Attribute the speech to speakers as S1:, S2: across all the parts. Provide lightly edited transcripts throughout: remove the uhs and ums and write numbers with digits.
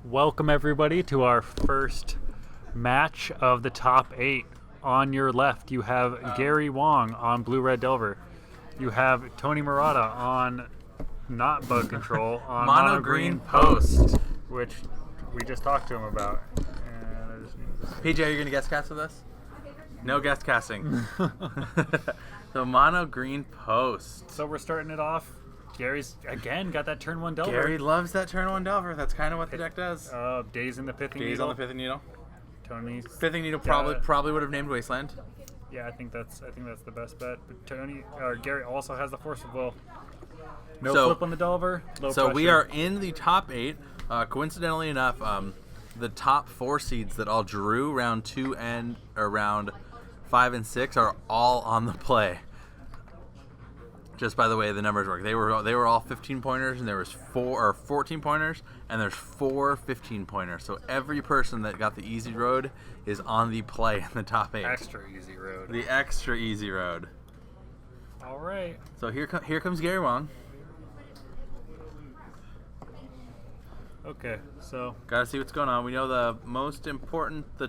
S1: Welcome everybody to our first match of the top 8. On your left, you have Gary Wong on Blue Red Delver. You have Tony Murata on not Bug Control on
S2: Mono Green Post,
S1: which we just talked to him about.
S2: PJ, are you going to guest cast with us? No guest casting. The Mono Green Post.
S1: So we're starting it off. Gary's again got that turn 1 Delver.
S2: Gary loves that turn 1 Delver. That's kind of what the deck does.
S1: Days in the Pithing
S2: Days
S1: Needle.
S2: on the Pithing Needle.
S1: Tony's
S2: Pithing Needle probably would have named Wasteland.
S1: Yeah, I think that's the best bet. But Gary also has the Force of Will. No flip on the Delver. Low
S2: so
S1: pressure.
S2: we are in the top 8. Coincidentally enough, the top 4 seeds that all drew round 2 and round 5 and 6 are all on the play. Just by the way the numbers work, they were all 15 pointers, and there was 14 pointers, and there's 4 15 pointers. So every person that got the easy road is on the play in the top 8.
S1: Extra easy road.
S2: The extra easy road.
S1: All right.
S2: So here comes Gary Wong.
S1: Okay, so
S2: Gotta see what's going on. We know the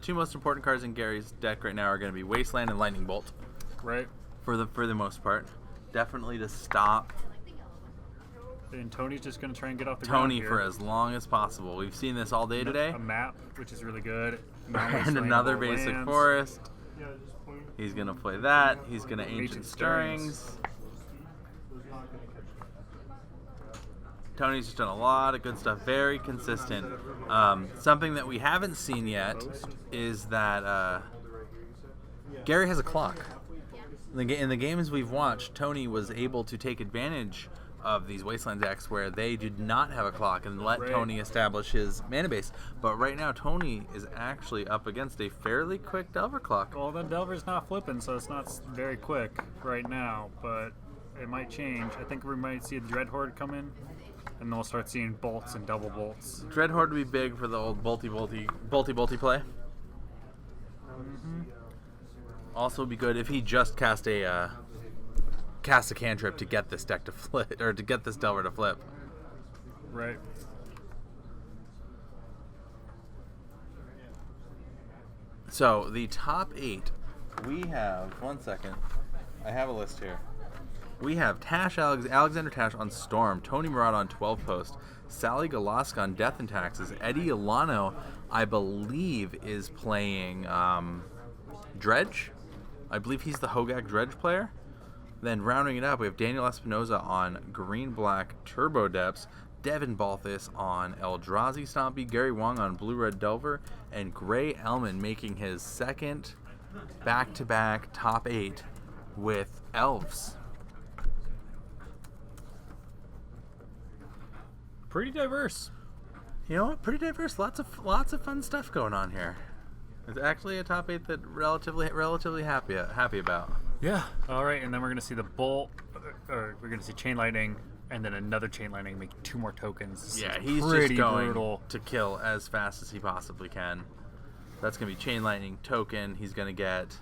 S2: two most important cards in Gary's deck right now are going to be Wasteland and Lightning Bolt.
S1: right.
S2: For the most part, definitely to stop
S1: And Tony's just going to try and get off the ground
S2: Tony
S1: here.
S2: for as long as possible. We've seen this all day today.
S1: A map, which is really good.
S2: And another basic
S1: lands.
S2: forest. He's gonna play that. He's gonna Ancient
S1: Stirrings.
S2: Stirrings. Tony's just done a lot of good stuff. Very consistent. Something that we haven't seen yet is that Gary has a clock. In the games we've watched, Tony was able to take advantage of these Wasteland decks where they did not have a clock and let Tony establish his mana base. But right now, Tony is actually up against a fairly quick Delver clock.
S1: Well, the Delver's not flipping, so it's not very quick right now, but it might change. I think we might see a Dreadhorde come in, and then we'll start seeing bolts and double bolts.
S2: Dreadhorde would be big for the old bolty play.
S1: Mm-hmm.
S2: Also, would be good if he just cast a cantrip to get this deck to flip, or to get this Delver to flip.
S1: Right.
S2: So the top 8, we have 1 second. I have a list here. We have Alexander Tash on Storm, Tony Murata on 12 Post, Sally Galaska on Death and Taxes, Eddie Alano, I believe, is playing Dredge. I believe he's the Hogak Dredge player. Then rounding it up, we have Daniel Espinoza on Green-Black Turbo Depths, Devin Balthus on Eldrazi Stompy, Gary Wong on Blue-Red Delver, and Gray Elman making his second back-to-back top 8 with Elves.
S1: Pretty diverse.
S2: You know what? Pretty diverse. Lots of fun stuff going on here. It's actually a top 8 that relatively happy about.
S1: Yeah. All right, and then we're going to see the bolt, or we're going to see Chain Lightning, and then another Chain Lightning make 2 more tokens.
S2: Yeah,
S1: It's
S2: he's
S1: pretty
S2: just going
S1: brutal.
S2: to kill as fast as he possibly can. That's going to be Chain Lightning, token. He's going to get,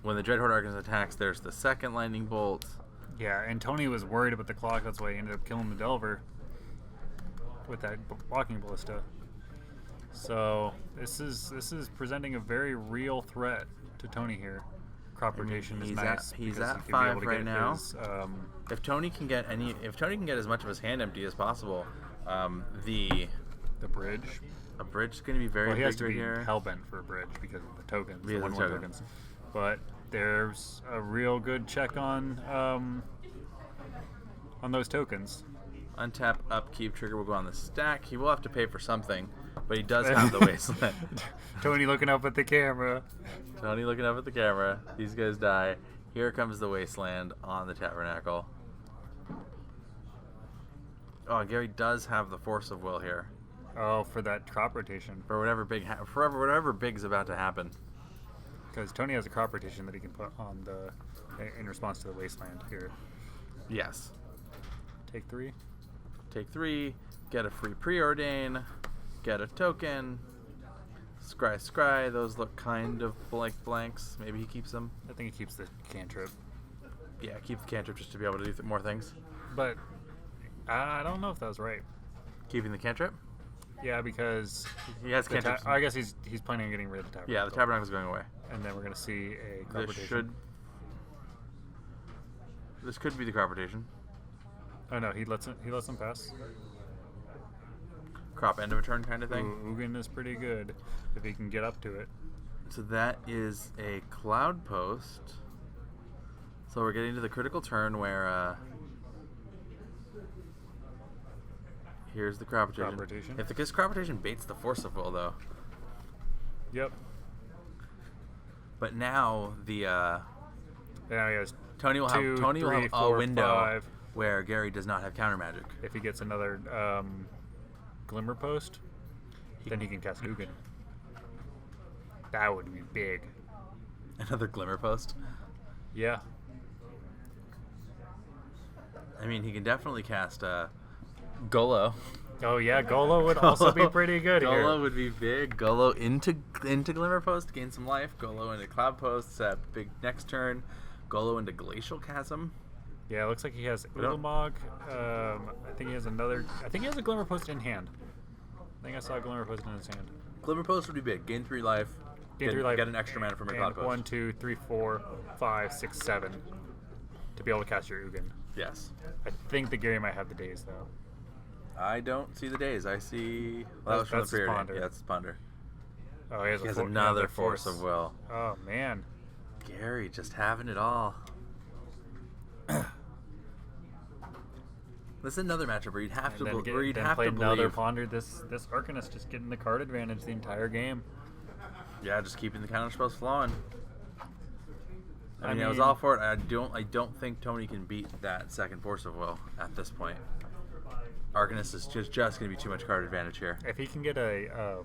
S2: when the Dreadhorde Arcanist attacks, there's the second Lightning Bolt.
S1: Yeah, and Tony was worried about the clock. That's why he ended up killing the Delver with that blocking ballista. So this is presenting a very real threat to Tony here. Crop rotation is nice.
S2: He's
S1: because
S2: at
S1: he could be
S2: 5
S1: able to
S2: right
S1: get
S2: now.
S1: his,
S2: If Tony can get as much of his hand empty as possible,
S1: the bridge.
S2: a bridge is going to be very
S1: Well, he has
S2: big
S1: to
S2: right
S1: be
S2: here.
S1: hellbent for a bridge because of the tokens, the
S2: Because of the
S1: 1/1
S2: token.
S1: tokens. But there's a real good check on those tokens.
S2: Untap, upkeep, trigger will go on the stack. He will have to pay for something, but he does have the Wasteland.
S1: Tony looking up at the camera.
S2: Tony looking up at the camera. These guys die. Here comes the Wasteland on the Tabernacle. Oh, Gary does have the Force of Will here.
S1: Oh, for that crop rotation.
S2: For whatever big's about to happen.
S1: Because Tony has a crop rotation that he can put on in response to the Wasteland here.
S2: Yes.
S1: Take 3.
S2: Take 3, get a free preordain, get a token, scry, those look kind of like blanks. Maybe he keeps them.
S1: I think he keeps the cantrip.
S2: Yeah, keep the cantrip just to be able to do more things.
S1: But I don't know if that was right.
S2: Keeping the cantrip?
S1: Yeah, because
S2: He has cantrips.
S1: I guess he's planning on getting rid of the tabernacle.
S2: Yeah, the tabernacle's going away.
S1: And then we're gonna see a crop
S2: This could be the crop rotation.
S1: Oh no, he lets him pass.
S2: Crop end of a turn kind of thing.
S1: Ooh, Ugin is pretty good if he can get up to it.
S2: So that is a cloud post. So we're getting to the critical turn where here's the crop rotation. If the crop rotation baits the Force of Will, though.
S1: Yep.
S2: But now the
S1: now he has
S2: Tony will
S1: two,
S2: have Tony will
S1: three,
S2: have
S1: four,
S2: a window
S1: 5.
S2: where Gary does not have counter magic.
S1: If he gets another Glimmer Post, then he can cast Ugin. That would be big.
S2: Another Glimmer Post.
S1: Yeah.
S2: I mean, he can definitely cast Golo.
S1: Oh yeah, Golo would also be pretty good here.
S2: Golo would be big. Golo into Glimmer Post, gain some life. Golo into Cloud Post, big next turn. Golo into Glacial Chasm.
S1: Yeah, it looks like he has Ulamog. I think he has another. I think he has a Glimmer Post in hand. I think I saw a Glimmer Post in his hand.
S2: Glimmer Post would be big. Gain 3 life.
S1: Gain 3 life.
S2: Get an extra mana from your Cloud Post.
S1: 1, 2, 3, 4, 5, 6, 7 to be able to cast your Ugin.
S2: Yes.
S1: I think the Gary might have the days though.
S2: I don't see the days. I see.
S1: That's
S2: Well, that was from the preordained.
S1: Ponder.
S2: Yeah, that's Ponder.
S1: Oh, he has,
S2: another Force of Will.
S1: Oh man.
S2: Gary just having it all. This is another matchup where you'd have to
S1: play
S2: believe.
S1: another Ponder. This Arcanist just getting the card advantage the entire game.
S2: Yeah, just keeping the counter spells flowing. I mean, I was
S1: mean,
S2: all for it. I don't think Tony can beat that second Force of Will at this point. Arcanist is just going to be too much card advantage here.
S1: If he can get a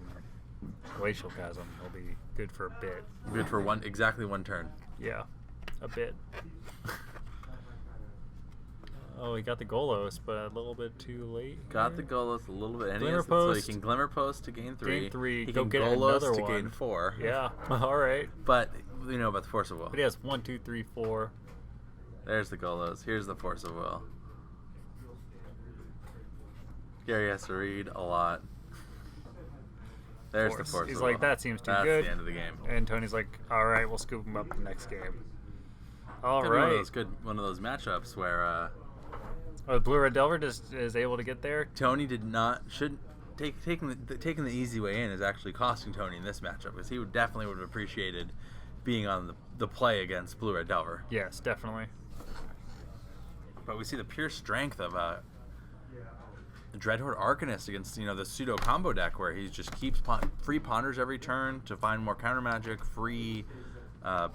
S1: Glacial Chasm, he'll be good for a bit.
S2: Good for exactly one turn.
S1: Yeah, a bit. Oh, he got the Golos, but a little bit too late.
S2: Got the Golos a little bit. And
S1: Glimmer
S2: so he
S1: Post.
S2: can Glimmer Post to gain 3.
S1: Gain 3.
S2: He
S1: Go
S2: can
S1: get
S2: Golos
S1: another
S2: to
S1: one.
S2: gain 4.
S1: Yeah, all right.
S2: But you know about the Force of Will.
S1: But he has 1, 2, 3, 4.
S2: There's the Golos. Here's the Force of Will. Gary has to read a lot. There's the Force
S1: He's
S2: of
S1: like,
S2: Will.
S1: that seems too
S2: That's
S1: good.
S2: the end of the game.
S1: And Tony's like, all right, we'll scoop him up the next game. All
S2: Could be
S1: right.
S2: one of those matchups where
S1: Blue Red Delver just is able to get there.
S2: Tony taking the easy way in is actually costing Tony in this matchup, because he would have appreciated being on the play against Blue Red Delver.
S1: Yes, definitely.
S2: But we see the pure strength of Dreadhorde Arcanist against the pseudo combo deck, where he just keeps free ponders every turn to find more counter magic, free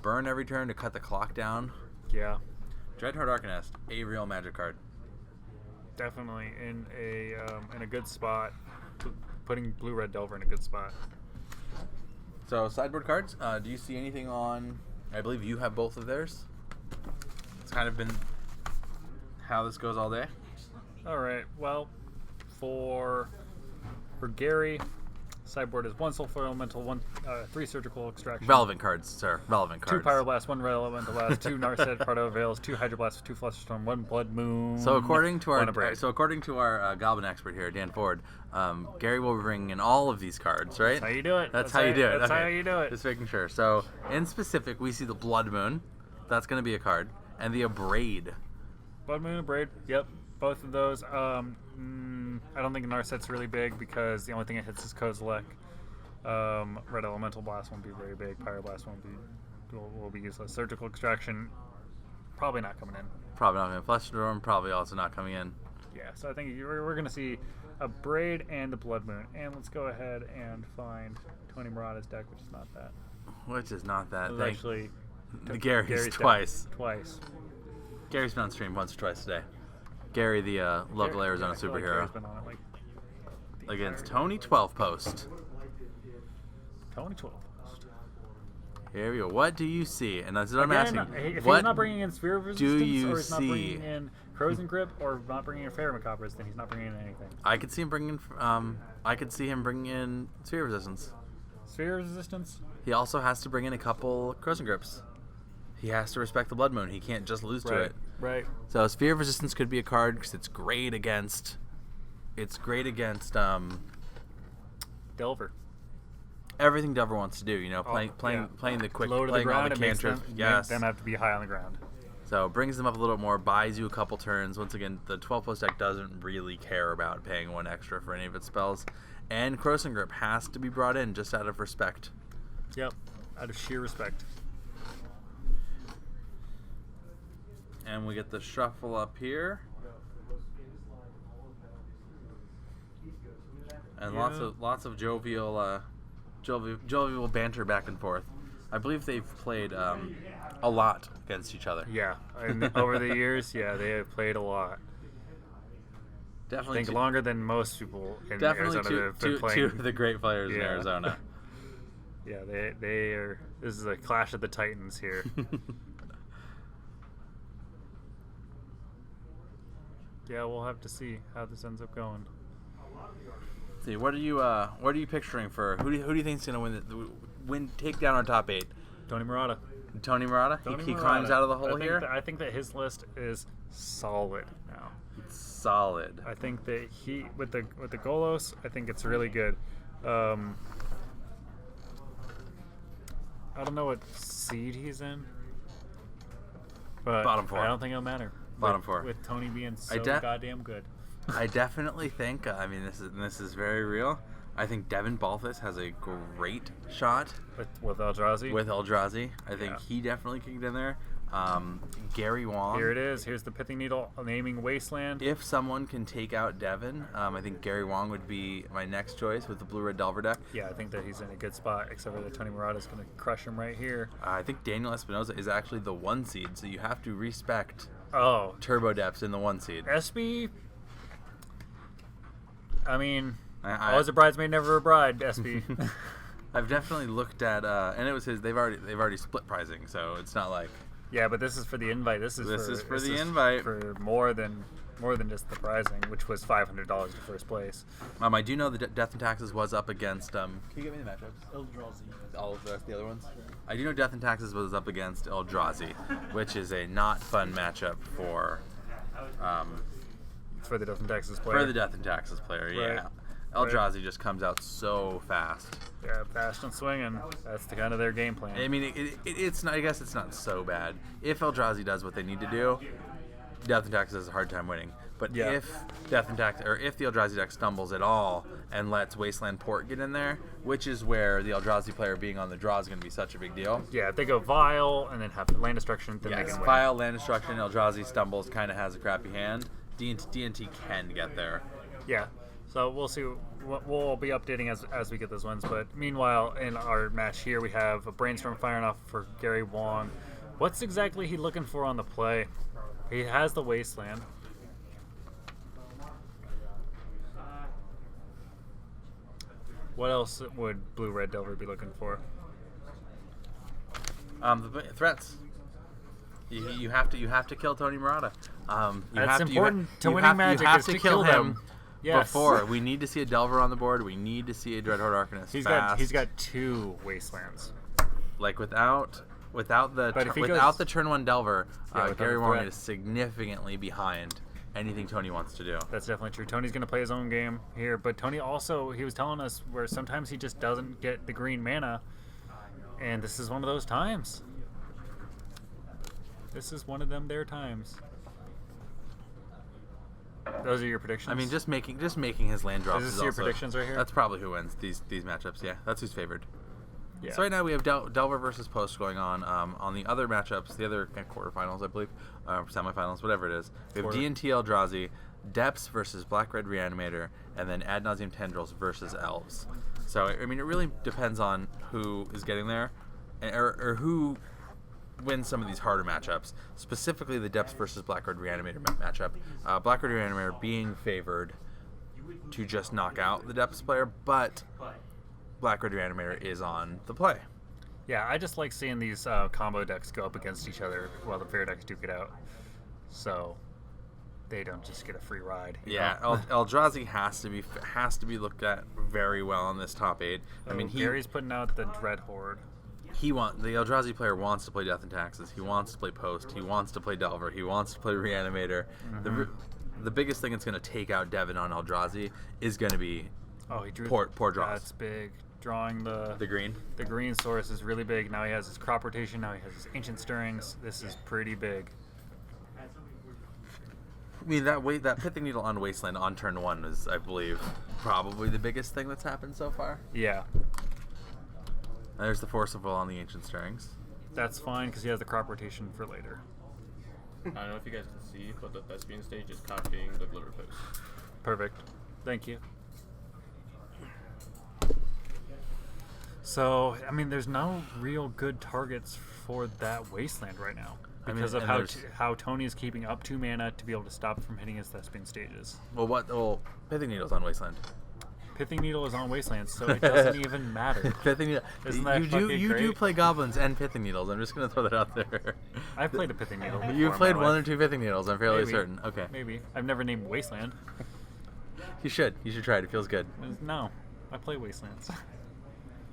S2: burn every turn to cut the clock down.
S1: Yeah,
S2: Dreadhorde Arcanist, a real magic card.
S1: definitely in a good spot, putting Blue Red Delver in a good spot.
S2: So sideboard cards. Do you see anything on? I believe you have both of theirs. It's kind of been how this goes all day.
S1: All right. Well, for Gary, sideboard is 1 Soulfire Elemental, 3 Surgical Extraction.
S2: Relevant cards, sir. Relevant
S1: 2
S2: cards.
S1: Pyroblast, 1 Red Elemental Blast, 2 Narset Pardo Veils, 2 Hydroblast, 2 Flusterstorm, 1 Blood Moon.
S2: So according to our Goblin expert here, Dan Ford, Gary will be bringing in all of these cards, right?
S1: That's how you do it.
S2: That's how you do it.
S1: That's
S2: Okay.
S1: how you do it.
S2: Just making sure. So in specific, we see the Blood Moon. That's going to be a card, and the Abrade.
S1: Blood Moon and Braid. Yep, both of those. I don't think Narset's really big because the only thing it hits is Kozilek. Red Elemental Blast won't be very big. Pyroblast will be useless. Surgical Extraction probably not coming in.
S2: Probably not going to. Flusterstorm probably also not coming in.
S1: Yeah, so I think we're going to see a Braid and a Blood Moon. And let's go ahead and find Tony Murata's deck, which is not that.
S2: Which is not that.
S1: It's actually
S2: Gary's
S1: deck
S2: twice.
S1: Twice.
S2: Gary's been on stream once or twice today. Gary, the local Arizona
S1: I feel like
S2: superhero,
S1: Gary's been on it, the
S2: against
S1: entire
S2: Tony 12 Post.
S1: Tony 12.
S2: Here we go. What do you see? And that's what I'm
S1: Again,
S2: asking.
S1: if
S2: What
S1: he's not bringing in Sphere of Resistance,
S2: you
S1: or he's not
S2: see?
S1: bringing in Crows and Grip, or not bringing in Pheromocoppers, then he's not bringing in anything.
S2: I could see him bringing. I could see him bringing in Sphere of Resistance.
S1: Sphere of Resistance?
S2: He also has to bring in a couple Crows and Grips. He has to respect the Blood Moon. He can't just lose to it.
S1: Right.
S2: So Sphere of Resistance could be a card because it's great against.
S1: Delver.
S2: Everything Delver wants to do, playing the quick,
S1: low to the
S2: playing all
S1: ground.
S2: the
S1: It makes
S2: cantrips.
S1: them,
S2: Yes.
S1: make them have to be high on the ground.
S2: So brings them up a little more, buys you a couple turns. Once again, the 12-post deck doesn't really care about paying 1 extra for any of its spells. And Krosan Grip has to be brought in just out of respect.
S1: Yep, out of sheer respect.
S2: And we get the shuffle up here. And lots of jovial banter back and forth. I believe they've played a lot against each other.
S1: Yeah, and over the years, they have played a lot.
S2: Definitely,
S1: I think longer than most people in
S2: definitely
S1: Arizona have been playing.
S2: two of the great players in Arizona.
S1: Yeah, they are. This is a clash of the titans here. Yeah, we'll have to see how this ends up going.
S2: See, what are you picturing for who do you think's gonna win takedown our top 8?
S1: Tony Murata.
S2: Tony Murata? He climbs out of the hole here?
S1: I think that his list is solid now.
S2: Solid.
S1: I think that he with the Golos, I think it's really good. I don't know what seed he's in, but
S2: Bottom 4.
S1: I don't think it'll matter.
S2: Bottom 4.
S1: With Tony being so goddamn good.
S2: I definitely think. This is very real. I think Devin Balthus has a great shot
S1: with Eldrazi.
S2: With Eldrazi, I think he definitely can get in there. Gary Wong.
S1: Here it is. Here's the Pithing Needle naming Wasteland.
S2: If someone can take out Devin, I think Gary Wong would be my next choice with the Blue-Red Delver deck.
S1: Yeah, I think that he's in a good spot, except for that Tony Murata is going to crush him right here.
S2: I think Daniel Espinosa is actually the 1 seed, so you have to respect
S1: Oh.
S2: Turbo Depths in the 1 seed.
S1: SB, I mean, I was a bridesmaid, never a bride, SB.
S2: I've definitely looked at, and it was his. They've already split pricing, so it's not like.
S1: Yeah, but this is for the invite. This is for the invite for more than just the prizing, which was $500 to first place.
S2: I do know that Death and Taxes was up against. Can you give me the matchups?
S3: Eldrazi.
S2: All of the other ones. I do know Death and Taxes was up against Eldrazi, which is a not fun matchup for.
S1: For the Death and Taxes player.
S2: For the Death and Taxes player,
S1: right.
S2: Yeah. Eldrazi just comes out so fast.
S1: Yeah, fast and swinging. That's the kind of their game plan.
S2: I mean, it's not. I guess it's not so bad. If Eldrazi does what they need to do, Death and Taxes has a hard time winning. But if Death and Taxes, or if the Eldrazi deck stumbles at all and lets Wasteland Port get in there, which is where the Eldrazi player being on the draw is going to be such a big deal.
S1: Yeah, if they go Vile and then have land destruction, then they can win.
S2: Vile, land destruction, Eldrazi stumbles, kind of has a crappy hand. D&T can get there.
S1: Yeah. So we'll see. We'll be updating as we get those ones. But meanwhile, in our match here, we have a Brainstorm firing off for Gary Wong. What's exactly he looking for on the play? He has the Wasteland. What else would Blue Red Delver be looking for?
S2: The threats. You have to kill Tony Murata.
S1: That's important to winning Magic.
S2: You have
S1: is
S2: to kill him.
S1: Yes.
S2: Before we need to see a Delver on the board, we need to see a Dreadhorde Arcanist.
S1: He's got 2 Wastelands.
S2: Like without the turn 1 Delver, Gary Wong is significantly behind anything Tony wants to do.
S1: That's definitely true. Tony's going to play his own game here, but Tony also, he was telling us where sometimes he just doesn't get the green mana, and this is one of those times. This is one of them times. Those are your predictions?
S2: I mean, just making his land drops.
S1: Is this your predictions right here?
S2: That's probably who wins these matchups. Yeah, that's who's favored.
S1: Yeah.
S2: So right now we have Delver versus Post going on. On the other matchups, the other quarterfinals, I believe, semifinals, whatever it is, we have D&T Eldrazi, Depths versus Black Red Reanimator, and then Ad Nauseam Tendrils versus Elves. So I mean, it really depends on who is getting there, or who wins some of these harder matchups. Specifically, the Depths versus Black Red Reanimator matchup. Black Red Reanimator being favored to just knock out the Depths player, but Black Red Reanimator is on the play.
S1: Yeah, I just like seeing these combo decks go up against each other while the fair decks duke it out, so they don't just get a free ride.
S2: Yeah, Eldrazi has to be looked at very well on this top 8. I mean,
S1: Gary's putting out the Dreadhorde.
S2: The Eldrazi player wants to play Death and Taxes. He wants to play Post. He wants to play Delver. He wants to play Reanimator. Mm-hmm. The biggest thing that's going to take out Devin on Eldrazi is going to be
S1: Oh, he drew
S2: Poor draws.
S1: That's big. Drawing
S2: The green.
S1: the green source is really big. Now he has his crop rotation. Now he has his ancient stirrings. This is pretty big.
S2: I mean, that Pithing Needle on Wasteland on turn 1 is, I believe, probably the biggest thing that's happened so far.
S1: Yeah,
S2: And there's the Forcible on the Ancient Stirrings.
S1: that's fine because he has the crop rotation for later.
S3: I don't know if you guys can see, but the Thespian stage is copying the Glimmer Post.
S1: Perfect. Thank you. So, I mean, there's no real good targets for that Wasteland right now
S2: I mean,
S1: because of
S2: and
S1: how
S2: there's-
S1: how Tony is keeping up 2 mana to be able to stop from hitting his Thespian stages.
S2: Well, Pithing Needle's on Wasteland.
S1: Pithing Needle is on Wasteland, so it doesn't even matter.
S2: Pithing Needle.
S1: Isn't that
S2: you
S1: fucking
S2: do
S1: great?
S2: play Goblins and Pithing Needles. I'm just gonna throw that out there.
S1: I've played a Pithing Needle. before
S2: You've
S1: in
S2: played
S1: my
S2: one or
S1: life.
S2: 2 Pithing Needles. I'm fairly
S1: Maybe.
S2: certain. Okay.
S1: Maybe. I've never named Wasteland.
S2: You should try it. It feels good.
S1: No, I play Wastelands.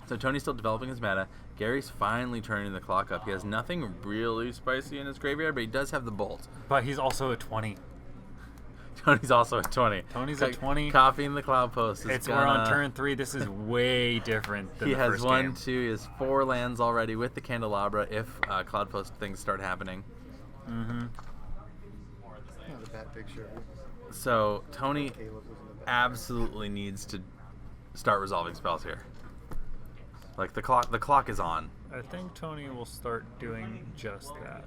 S2: So Tony's still developing his mana. Gary's finally turning the clock up. He has nothing really spicy in his graveyard, but he does have the Bolt.
S1: But he's also a 20.
S2: Tony's also at 20.
S1: Tony's at 20.
S2: Copying the Cloud Post.
S1: We're on turn 3. This is way different than
S2: He
S1: the
S2: has
S1: first
S2: 1,
S1: game.
S2: 2, he has 4 lands already with the Candelabra if Cloud Post things start happening.
S1: Mm-hmm.
S4: Yeah, the bat picture.
S2: So Tony
S4: Caleb was in the bat.
S2: absolutely needs to start resolving spells here. Like the clock is on.
S1: I think Tony will start doing just that.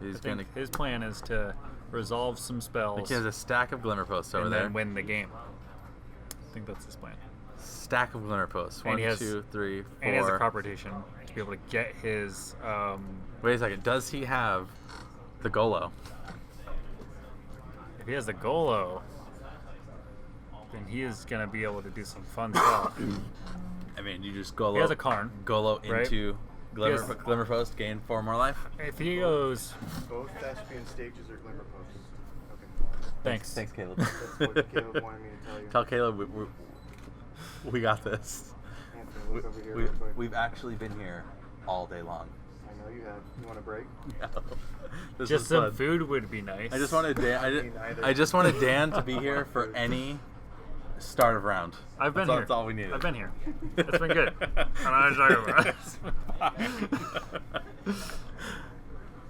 S2: He's
S1: I think
S2: gonna.
S1: his plan is to resolve some spells
S2: He has a stack of Glimmer Posts over
S1: and
S2: there.
S1: then win the game. I think that's his plan.
S2: Stack of Glimmer Posts.
S1: And
S2: 1,
S1: he has-
S2: 2, 3, 4.
S1: And he has a crop rotation to be able to get his.
S2: Wait a second. Does he have the Golo?
S1: If he has the Golo, then he is gonna be able to do some fun stuff.
S2: I mean, you just Golo.
S1: He has a Karn.
S2: Golo
S1: right?
S2: into Glimmer,
S1: has-
S2: Glimmer Post, gain 4 more life.
S1: If he goes,
S4: Both Thespian stages are Glimmer Posts. Okay.
S1: thanks.
S2: Thanks, Caleb.
S4: That's what Caleb wanted me to tell you.
S2: Tell Caleb we got this.
S4: Anthony, look over here real quick.
S2: We've actually been here all day long.
S4: I know you have. You want a break?
S2: This
S1: Just
S2: was
S1: some
S2: fun.
S1: food would be nice.
S2: I just wanted Dan.
S4: mean, either.
S2: I just wanted Dan to be here for any start of round.
S1: I've been
S2: that's all,
S1: here.
S2: That's all we needed.
S1: I've been here. It's been good. I'm not talking about it.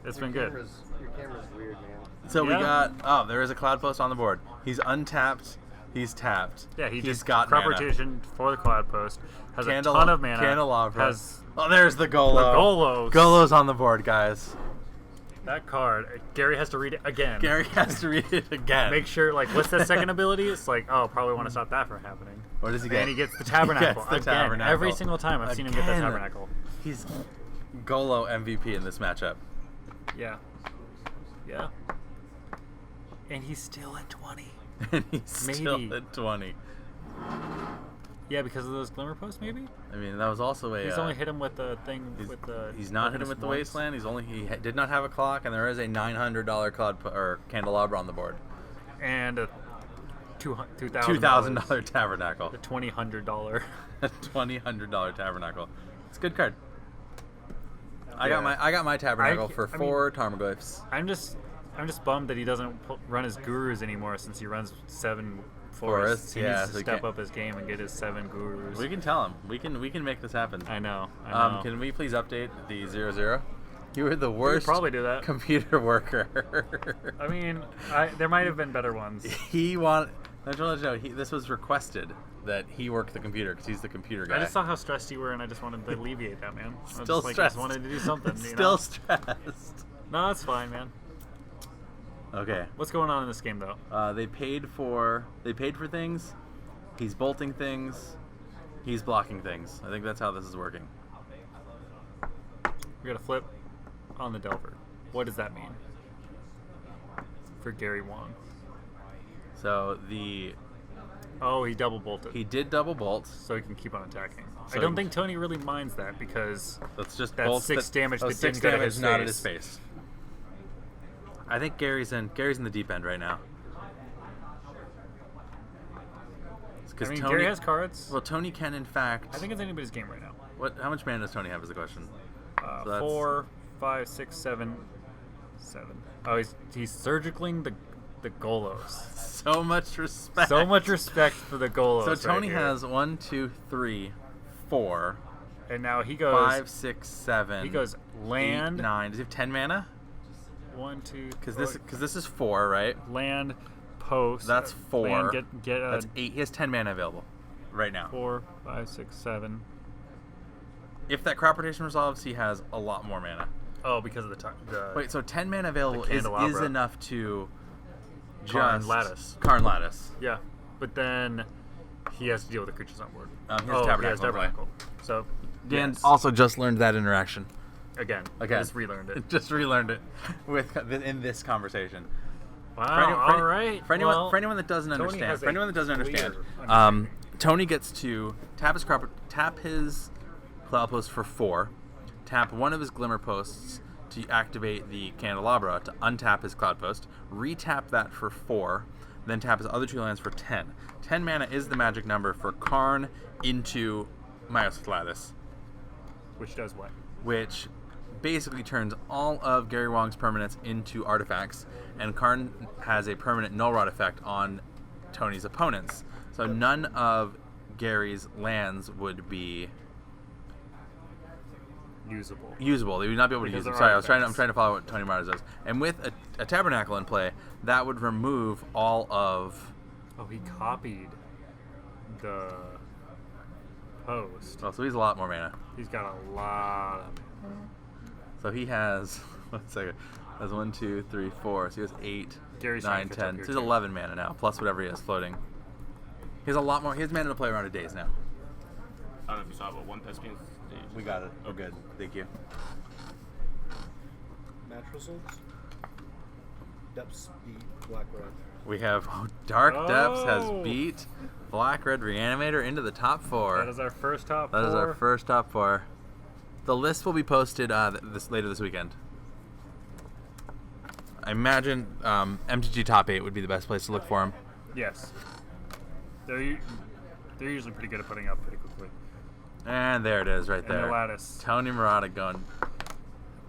S1: It's been good.
S4: Your camera's weird, man.
S2: So we
S1: Yeah.
S2: got. Oh, there is a Cloud Post on the board. He's untapped. He's tapped.
S1: Yeah, he's
S2: just got
S1: crop
S2: mana.
S1: rotation for the Cloud Post. Has a
S2: Candela-
S1: ton of mana.
S2: Candelabra.
S1: Has
S2: Oh, there's the Golo.
S1: the Golos.
S2: Golo's on the board, guys.
S1: That card. Gary has to read it again.
S2: Gary has to read it again.
S1: Make sure, like, what's that second ability? It's like, oh, probably want to stop that from happening.
S2: What does he get?
S1: And he gets the Tabernacle.
S2: He gets the
S1: again.
S2: Tabernacle.
S1: Every single time I've seen him get that
S2: Again.
S1: Tabernacle.
S2: He's Golo MVP in this matchup.
S1: Yeah. Yeah. And he's still at 20.
S2: And he's still
S1: Maybe.
S2: at 20.
S1: Yeah, because of those Glimmer Posts, maybe?
S2: I mean, that was also a.
S1: He's only hit him with the thing with the.
S2: He's not hit him
S1: Luminous
S2: with the
S1: once.
S2: Wasteland. Did not have a clock, and there is a $900 or Candelabra on the board.
S1: And a $2,000.
S2: $2,000 Tabernacle.
S1: The $2,000.
S2: A $2,000 Tabernacle. It's a good card. I
S1: Yeah.
S2: got my Tabernacle for
S1: I mean-
S2: 4 Tarmogoyfs.
S1: I'm just bummed that he doesn't run his gurus anymore since he runs 7 forests. He
S2: yeah,
S1: needs
S2: so
S1: to
S2: he
S1: step
S2: can't-
S1: up his game and get his 7 gurus.
S2: We can tell him. We can make this happen.
S1: I know. I know.
S2: Can we please update the 0-0? You were the worst
S1: probably do that.
S2: computer worker.
S1: I mean, there might have been better ones.
S2: I just want to let you know, this was requested that he work the computer because he's the computer guy.
S1: I just saw how stressed you were, and I just wanted to alleviate that, man. I
S2: Still
S1: just,
S2: stressed.
S1: just wanted to do something. You
S2: Still
S1: know?
S2: stressed.
S1: No, that's fine, man.
S2: Okay.
S1: What's going on in this game, though?
S2: They paid for things. He's bolting things. He's blocking things. I think that's how this is working.
S1: We got a flip on the Delver. What does that mean for Gary Wong?
S2: So
S1: Oh, he double bolted,
S2: he did double bolt.
S1: so he can keep on attacking.
S2: So
S1: I don't
S2: he-
S1: think Tony really minds that because
S2: That's just
S1: That's
S2: bolts
S1: 6 damage
S2: oh,
S1: that
S2: 6
S1: didn't go to
S2: damage
S1: his
S2: not at
S1: face.
S2: his face. I think Gary's in the deep end right now.
S1: I mean, Gary has cards.
S2: Well, Tony can in fact.
S1: I think it's anybody's game right now.
S2: How much mana does Tony have? Is the question. So that's-
S1: 4, 5, 6, 7, 7. Oh, he's surgicling the Golos.
S2: So much respect.
S1: So much respect for the Golos.
S2: So Tony
S1: right here.
S2: has 1, 2, 3, 4,
S1: and now he goes
S2: 5, 6, 7.
S1: He goes
S2: 8,
S1: land.
S2: 9. Does he have 10 mana?
S1: 1, 2.
S2: Because this is 4, right?
S1: Land, post.
S2: That's 4.
S1: Land, get
S2: That's 8. He has 10 mana available right now.
S1: 4, 5, 6, 7.
S2: If that crop rotation resolves, he has a lot more mana.
S1: Oh, because of the time.
S2: Wait, so 10 mana available is
S1: candelabra.
S2: enough to
S1: Karn
S2: just
S1: Lattice.
S2: Karn Lattice.
S1: Yeah, but then he has to deal with the creatures on board.
S2: He has
S1: He has
S2: Tabernacle in play.
S1: Tabernacle. So,
S2: Dan
S1: yes.
S2: also just learned that interaction.
S1: Again.
S2: Again.
S1: I just relearned it.
S2: Just relearned it in this conversation.
S1: Wow, all right.
S2: For anyone that doesn't
S1: Tony
S2: understand,
S1: has
S2: for
S1: a
S2: anyone that doesn't understand,
S1: clear
S2: Tony gets to tap his Cloud Post for 4, tap one of his Glimmer Posts to activate the Candelabra to untap his Cloud Post, retap that for 4, then tap his other 2 lands for 10. 10 mana is the magic number for Karn into Miastic Lattice,
S1: Which does what?
S2: which basically turns all of Gary Wong's permanents into artifacts, and Karn has a permanent Null Rod effect on Tony's opponents. So none of Gary's lands would be
S1: Usable.
S2: They would not be able to
S1: Because
S2: use them.
S1: they're
S2: Sorry, I'm
S1: artifacts.
S2: trying to follow what Tony Mara does. And with a Tabernacle in play, that would remove all of.
S1: Oh, he copied the post.
S2: Oh, so he's a lot more mana.
S1: He's got a lot of.
S2: So he has. 1 second. Has 1, 2, 3, 4. So he has 8,
S1: Gary's
S2: 9,
S1: trying to catch up
S2: 10.
S1: here,
S2: So he's
S1: too.
S2: 11 mana now, plus whatever he has floating. He has a lot more. He has mana to play around a days now.
S3: I don't know if you saw, but one Thespian stage.
S2: We got it. We're good. Thank you.
S4: Match results. Depths beat Black Red.
S2: We have Dark Depths has
S1: Oh.
S2: beat Black Red Reanimator into the top 4.
S1: That is our first top
S2: That
S1: four.
S2: is our first top 4. The list will be posted later this weekend. I imagine MTG top 8 would be the best place to look for him.
S1: Yes. They're usually pretty good at putting up pretty quickly.
S2: And there it is right
S1: And
S2: there.
S1: the lattice.
S2: Tony Murata going.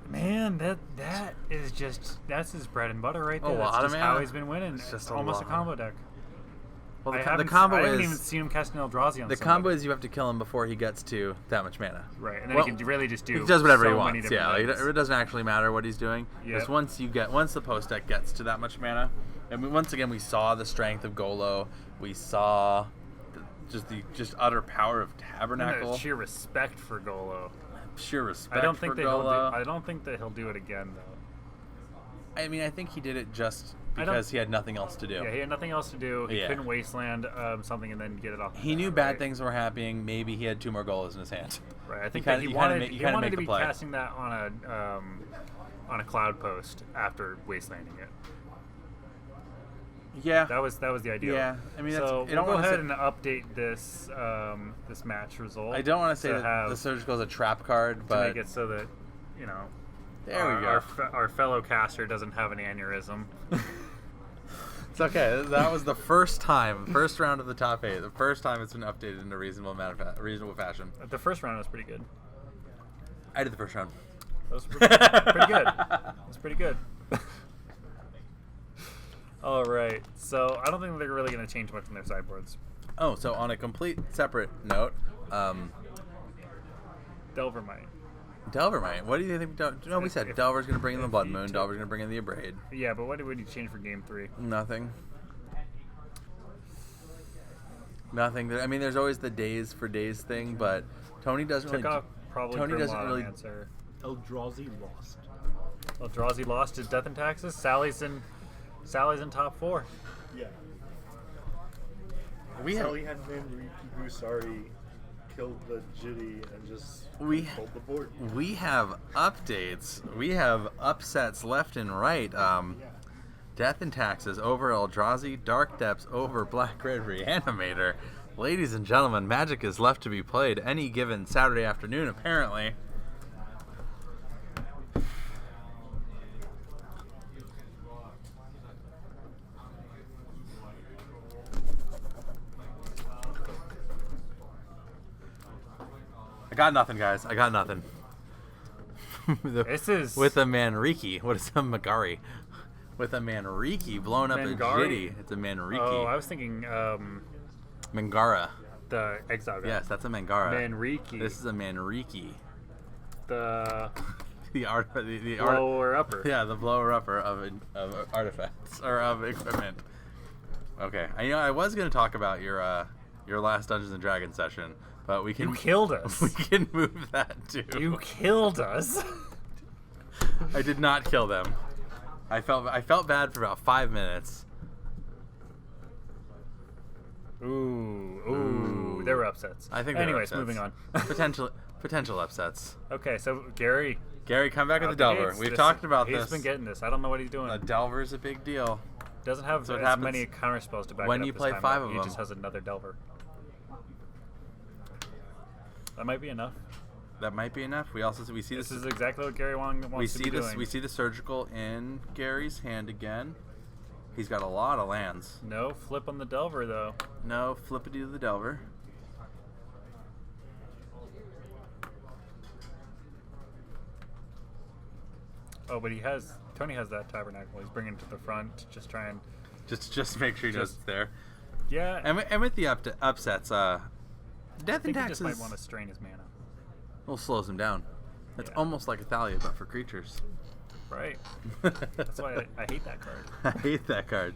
S1: Man, that is just that's his bread and butter right there.
S2: A
S1: That's
S2: lot of
S1: just how
S2: mana.
S1: he's been winning.
S2: It's just
S1: It's
S2: a
S1: almost a
S2: lot.
S1: combo deck.
S2: Well,
S1: I
S2: the
S1: haven't-
S2: combo
S1: I haven't
S2: is
S1: even seen him casting Eldrazi on
S2: the
S1: somebody.
S2: combo is you have to kill him before he gets to that much mana.
S1: Right, and then
S2: Well,
S1: he can really just do
S2: He does whatever
S1: so
S2: he
S1: many
S2: wants.
S1: different
S2: Yeah, like,
S1: things.
S2: it doesn't actually matter what he's doing.
S1: Yep.
S2: Just once the post deck gets to that much mana, and once again we saw the strength of Golo. We saw just utter power of
S1: And
S2: Tabernacle.
S1: the sheer respect for Golo.
S2: Sheer respect
S1: I don't think
S2: for
S1: that he'll do.
S2: Golo.
S1: I don't think that he'll do it again though.
S2: I mean, I think he did it just
S1: I don't-
S2: because he had nothing else to do.
S1: Yeah, he had nothing else to do. He
S2: Yeah.
S1: couldn't wasteland something and then get it off. the
S2: He
S1: bat,
S2: knew bad
S1: right?
S2: things were happening. Maybe he had 2 more goals in his hand.
S1: Right. I think
S2: kinda-
S1: that he
S2: you kinda
S1: wanted,
S2: make- you
S1: he
S2: kinda
S1: wanted
S2: make
S1: to
S2: the
S1: be
S2: play.
S1: casting that on a cloud post after wastelanding it.
S2: Yeah.
S1: That was the idea.
S2: Yeah, I mean, that's-
S1: so
S2: I
S1: we'll
S2: don't
S1: go
S2: wanna
S1: ahead
S2: say-
S1: and update this this match result.
S2: I don't want to say that
S1: have
S2: the Surgical is a trap card,
S1: to
S2: but
S1: make it so that you know
S2: there we go.
S1: our fellow caster doesn't have an aneurysm.
S2: It's okay. That was the first round of the top 8. The first time it's been updated in a reasonable fashion.
S1: The first round was pretty good.
S2: I did the first round.
S1: That was pretty good. That's pretty good. All right. So I don't think they're really going to change much in their sideboards.
S2: Oh, so on a complete separate note,
S1: Delver might.
S2: Delvermite. What do you think? No, we said
S1: If-
S2: Delver's going to bring in the
S1: if
S2: Blood
S1: he
S2: Moon.
S1: took-
S2: Delver's going to bring in the Abrade.
S1: Yeah, but what would you change for game 3?
S2: Nothing. Nothing. I mean, there's always the days for days thing, but Tony doesn't
S1: Took
S2: really.
S1: off probably
S2: Tony doesn't really.
S1: answer.
S5: Eldrazi lost.
S1: Eldrazi lost his death and taxes. Sally's in top 4.
S4: Yeah.
S2: We have.
S4: Sally had named Riki Gusari, killed the Jitty, and just
S2: We-
S4: pulled the board.
S2: We have updates. We have upsets left and right. Death and Taxes over Eldrazi, Dark Depths over Black Red Reanimator. Ladies and gentlemen, Magic is left to be played any given Saturday afternoon, apparently. I got nothing, guys. I got nothing.
S1: This is
S2: With a Manriki. What is a Magari? with a Manriki blown up a
S1: Mangari?
S2: Jitty. It's a Manriki.
S1: Oh, I was thinking
S2: Mangara.
S1: the exile guy.
S2: Yes, that's a Mangara.
S1: Manriki.
S2: This is a Manriki.
S1: The
S2: The
S1: lower upper.
S2: Yeah, the blower upper of artifacts or of equipment. Okay, I was gonna talk about your last Dungeons and Dragons session, but we can
S1: You killed us.
S2: we can move that too.
S1: You killed us.
S2: I did not kill them. I felt bad for about 5 minutes.
S1: Ooh, there were upsets.
S2: I think. There were
S1: Anyways,
S2: upsets.
S1: moving on.
S2: potential upsets.
S1: Okay, so Gary.
S2: Gary, come back with
S1: out
S2: the Delver.
S1: gates.
S2: We've
S1: This-
S2: talked about
S1: He's
S2: this.
S1: been getting this. I don't know what he's doing.
S2: A Delver's a big deal.
S1: Doesn't have
S2: So it
S1: as
S2: happens
S1: many counter spells to back
S2: when
S1: it up
S2: you
S1: this
S2: play
S1: time,
S2: 5
S1: but
S2: of
S1: he
S2: them.
S1: just has another Delver. That might be enough.
S2: That might be enough. We see
S1: This
S2: this.
S1: is exactly what Gary wants
S2: We
S1: to
S2: see
S1: be
S2: this.
S1: doing.
S2: We see the surgical in Gary's hand again. He's got a lot of lands.
S1: No flip on the Delver though.
S2: No flippity to the Delver.
S1: Oh, but Tony has that Tabernacle. He's bringing it to the front. Just trying.
S2: Just make sure he knows
S1: Just-
S2: it's there.
S1: Yeah.
S2: And with the upsets, Death
S1: I
S2: and
S1: think he
S2: Taxes
S1: just might want to strain his mana.
S2: will slows him down. It's
S1: Yeah.
S2: almost like a Thalia, but for creatures.
S1: Right. That's why I hate that card.
S2: I hate that card.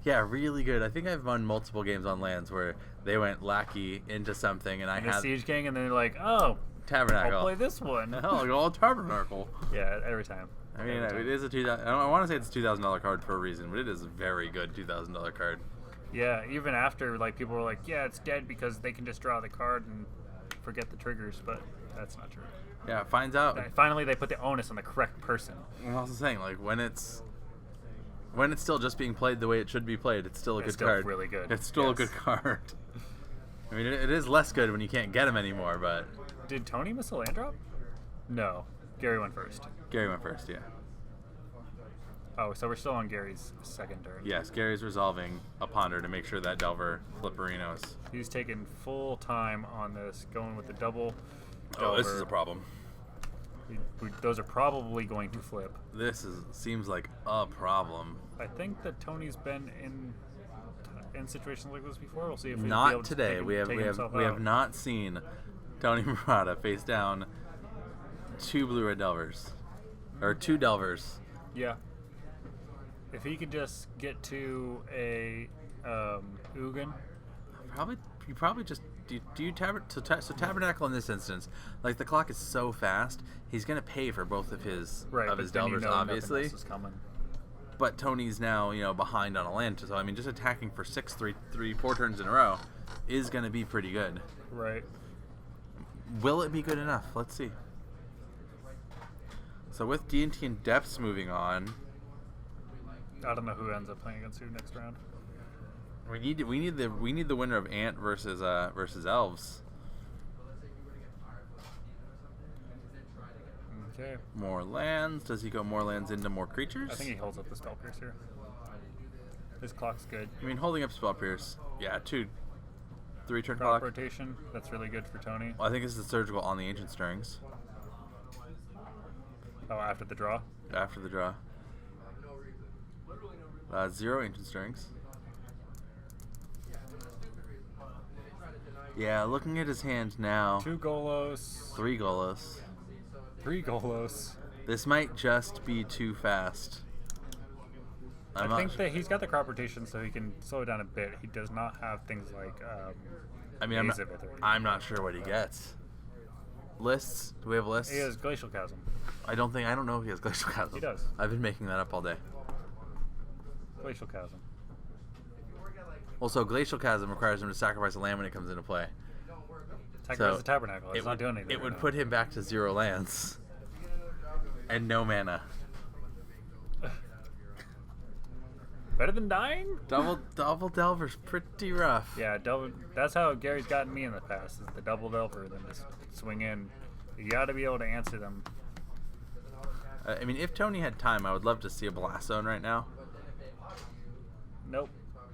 S2: Yeah, really good. I think I've won multiple games on lands where they went lackey into something, and I
S1: And the
S2: had
S1: Siege Gang, and then they're like, oh,
S2: Tabernacle.
S1: I'll play this one.
S2: Hell, go all Tabernacle.
S1: Yeah, every time.
S2: I mean,
S1: Every time.
S2: it is a $2,000. I want to say it's a $2,000 card for a reason, but it is a very good $2,000 card.
S1: Yeah, even after, like, people were like, yeah, it's dead because they can just draw the card and forget the triggers, but that's not true.
S2: Yeah, it finds out.
S1: Finally, they put the onus on the correct person.
S2: I'm also saying, like, when it's still just being played the way it should be played, it's still a
S1: It's
S2: good
S1: still
S2: card.
S1: really good,
S2: It's still a
S1: yes.
S2: good card. I mean, it is less good when you can't get them anymore, but
S1: Did Tony miss a land drop? No. Gary went first.
S2: Gary went first, yeah.
S1: Oh, so we're still on Gary's second turn.
S2: Yes, Gary's resolving a ponder to make sure that Delver Flipperinos.
S1: He's taking full time on this, going with the double.
S2: Oh, this is
S1: Delver.
S2: a problem.
S1: Those are probably going to flip.
S2: Seems like a problem.
S1: I think that Tony's been in situations like this before. We'll see if he'll be
S2: Not
S1: able to
S2: today.
S1: take
S2: We have
S1: himself
S2: we
S1: out.
S2: have not seen Tony Murata face down 2 blue-red Delvers. Or 2 Delvers.
S1: Yeah. If he could just get to a Ugin,
S2: You probably just do you so Tabernacle in this instance, like the clock is so fast, he's gonna pay for both of his
S1: right?
S2: of his
S1: but then
S2: Delvers,
S1: you know nothing
S2: obviously.
S1: else is coming.
S2: But Tony's now behind on a land, so I mean just attacking for 4 turns in a row is gonna be pretty good.
S1: Right.
S2: Will it be good enough? Let's see. So with D&T and Depths moving on,
S1: I don't know who ends up playing against who next round.
S2: we need the winner of Ant versus Elves.
S1: Okay.
S2: More lands. Does he go more lands into more creatures?
S1: I think he holds up the Spell Pierce here. His clock's good.
S2: I mean, holding up Spell Pierce. Yeah, 3 turn
S1: Crop
S2: clock.
S1: rotation. That's really good for Tony.
S2: Well, I think this is surgical on the Ancient Stirrings
S1: Oh, after the draw.
S2: after the draw. 0 Ancient Stirrings. Yeah, looking at his hand now.
S1: 2 Golos.
S2: 3 Golos.
S1: 3 Golos.
S2: This might just be too fast.
S1: I think that he's got the crop rotation, so he can slow it down a bit. He does not have things like.
S2: I'm
S1: Maze
S2: not,
S1: of Authority.
S2: I'm not sure what he gets. Lists? Do we have lists?
S1: He has Glacial Chasm.
S2: I don't know if he has Glacial Chasm.
S1: He does.
S2: I've been making that up all day.
S1: Glacial Chasm.
S2: Also, Glacial Chasm requires him to sacrifice a land when it comes into play.
S1: Sacrifice the Tabernacle. It's not doing anything.
S2: It
S1: right
S2: would
S1: now.
S2: put him back to 0 lands. And no mana.
S1: Better than dying?
S2: Double Delver's pretty rough.
S1: Yeah, that's how Gary's gotten me in the past, is the double Delver, then just swing in. You gotta be able to answer them.
S2: I mean, if Tony had time, I would love to see a Blast Zone right now.
S1: Nope.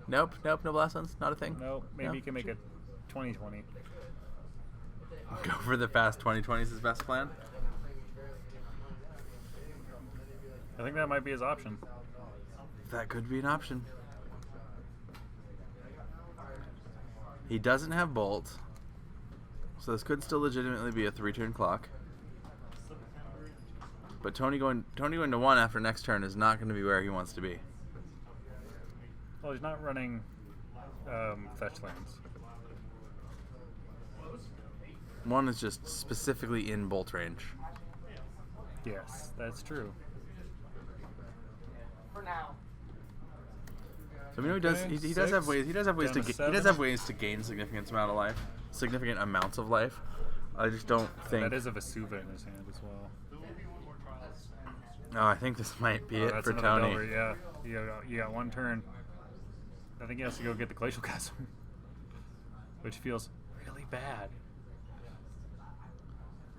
S2: Nope, no Blast Zones? Not a thing?
S1: Nope. Maybe
S2: No?
S1: you can make a 2020.
S2: Go for the fast 2020 is his best plan?
S1: I think that might be his option.
S2: That could be an option. He doesn't have Bolt, so this could still legitimately be a 3-turn clock. But Tony going to 1 after next turn is not going to be where he wants to be.
S1: Well, he's not running fetch lands.
S2: 1 is just specifically in Bolt range.
S1: Yes, that's true.
S2: So we know he does.
S1: Okay,
S2: He does have
S1: 6,
S2: ways. He does have ways
S1: down
S2: to.
S1: to
S2: He does
S1: 7.
S2: have ways to gain significant amounts of life. I just don't think.
S1: That is a Vesuva in his hand as well.
S2: Oh, I think this might be
S1: Oh,
S2: it
S1: that's
S2: for
S1: another
S2: Tony.
S1: Delver, yeah. You got 1 turn. I think he has to go get the Glacial Chasm, which feels really bad.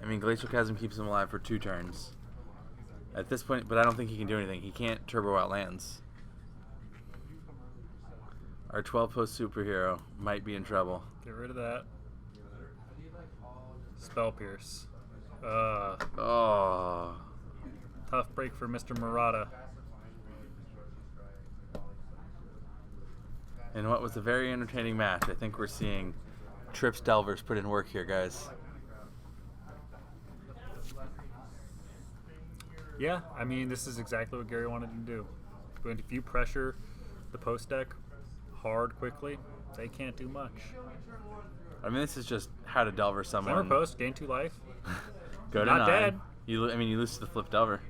S2: I mean, Glacial Chasm keeps him alive for 2 turns. At this point, but I don't think he can do anything. He can't turbo out lands. Our 12-post superhero might be in trouble.
S1: Get rid of that. Spell Pierce.
S2: Oh.
S1: Tough break for Mr. Murata.
S2: And what was a very entertaining match. I think we're seeing Trips Delvers put in work here, guys.
S1: Yeah, I mean, this is exactly what Gary wanted to do. But if you pressure the post deck hard quickly, they can't do much.
S2: I mean, this is just how to Delver someone.
S1: Glimmer Post, gain 2 life.
S2: Go to
S1: Not
S2: 9.
S1: dead.
S2: You lose to the flip Delver.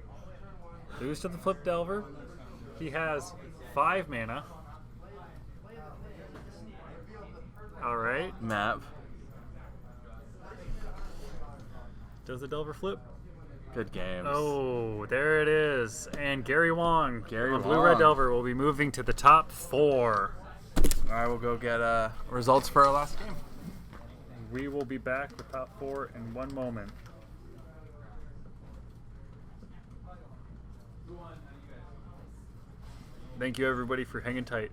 S1: Lose to the Flip Delver. He has 5 mana. Alright.
S2: Map.
S1: Does the Delver flip?
S2: Good games.
S1: Oh, there it is. And Gary Wong,
S2: Gary
S1: Blue Red
S2: Wong.
S1: Delver, will be moving to the top 4.
S2: All right, we'll go get results for our last game.
S1: We will be back with top 4 in 1 moment. Thank you, everybody, for hanging tight.